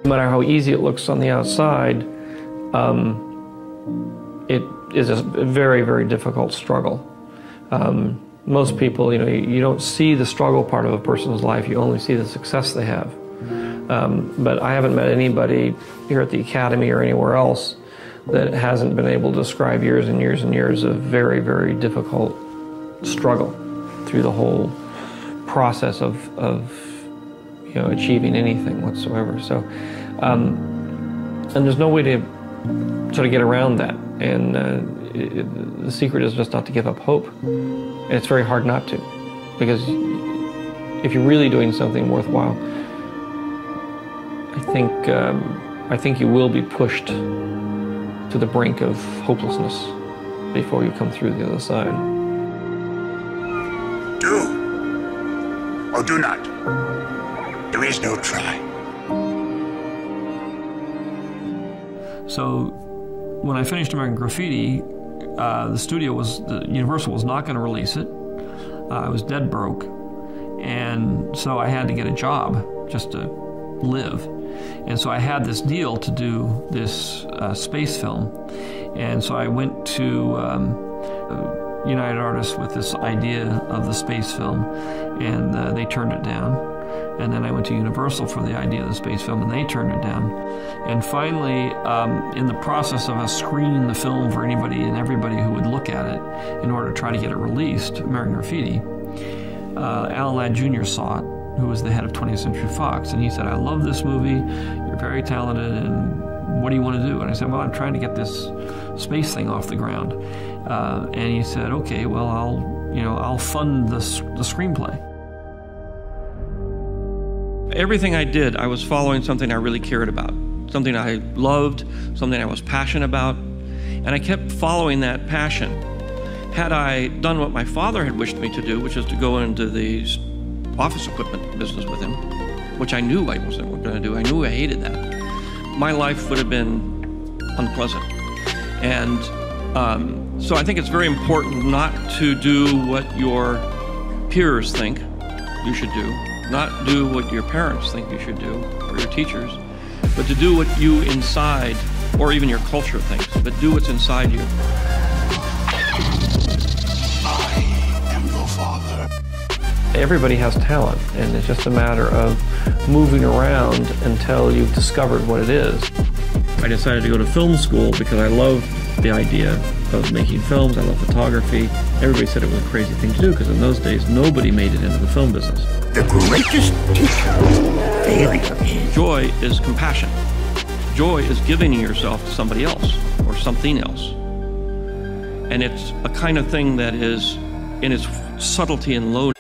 No matter how easy it looks on the outside, it is a very, very difficult struggle. Most people, you don't see the struggle part of a person's life, you only see the success they have. But I haven't met anybody here at the Academy or anywhere else that hasn't been able to describe years and years and years of very, very difficult struggle through the whole process of achieving anything whatsoever. So, and there's no way to sort of get around that. And the secret is just not to give up hope. And it's very hard not to, because if you're really doing something worthwhile, I think you will be pushed to the brink of hopelessness before you come through the other side. Do or do not. There is no try. So when I finished American Graffiti, Universal was not going to release it. I was dead broke, and so I had to get a job just to live. And so I had this deal to do this space film, and so I went to United Artists with this idea of the space film, and they turned it down. And then I went to Universal for the idea of the space film, and they turned it down. And finally, in the process of us screening the film for anybody and everybody who would look at it in order to try to get it released, American Graffiti, Alan Ladd Jr. saw it, who was the head of 20th Century Fox, and he said, "I love this movie, you're very talented, and what do you want to do?" And I said, "Well, I'm trying to get this space thing off the ground." And he said, "Okay, well, I'll fund the screenplay." Everything I did, I was following something I really cared about, something I loved, something I was passionate about, and I kept following that passion. Had I done what my father had wished me to do, which is to go into the office equipment business with him, which I knew I wasn't going to do, I knew I hated that, my life would have been unpleasant. And so I think it's very important not to do what your peers think you should do, not do what your parents think you should do, or your teachers, but to do what you inside, or even your culture thinks, but do what's inside you. I am your father. Everybody has talent, and it's just a matter of moving around until you've discovered what it is. I decided to go to film school because I loved the idea of making films. I love photography. Everybody said it was a crazy thing to do because in those days nobody made it into the film business. The greatest teacher is failure. Joy is compassion. Joy is giving yourself to somebody else or something else. And it's a kind of thing that is, in its subtlety and low